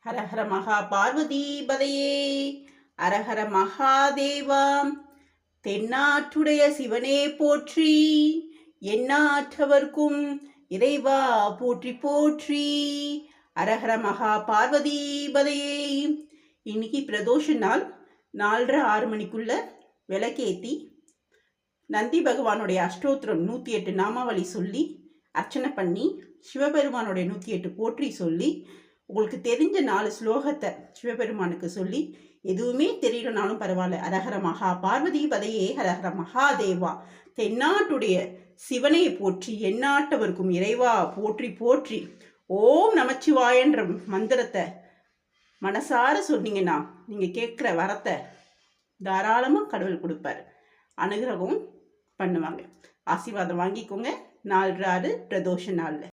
ஹரஹர மகா பார்வதி பதையே அரஹர மகாதேவா. தென்னாட்டுடைய சிவனே போற்றி, எண்ணாற்றவர்க்கும் இறைவா போற்றி போற்றி. அரஹர மகா பார்வதி பதையே. இன்னைக்கு பிரதோஷ நாள். 4:30-6 மணிக்குள்ள விளக்கேற்றி நந்தி பகவானுடைய அஷ்டோத்திரம் 108 நாமாவளி சொல்லி அர்ச்சனை பண்ணி சிவபெருமானுடைய 108 போற்றி சொல்லி உங்களுக்கு தெரிஞ்ச 4 ஸ்லோகத்தை சிவபெருமானுக்கு சொல்லி எதுவுமே தெரியலனாலும் பரவாயில்ல, அரஹர மகா பார்வதி பதையே ஹரஹர மகாதேவா. தென்னாட்டுடைய சிவனை போற்றி, எந்நாட்டவர்க்கும் இறைவா போற்றி போற்றி. ஓம் நமச்சிவாயன்ற மந்திரத்தை மனசார சொன்னீங்கன்னா நீங்கள் கேட்குற வரத்தை தாராளமாக கடவுள் கொடுப்பார். அனுகிரகம் பண்ணுவாங்க. ஆசீர்வாதம் வாங்கிக்கோங்க. 4/6 பிரதோஷ நாளில்.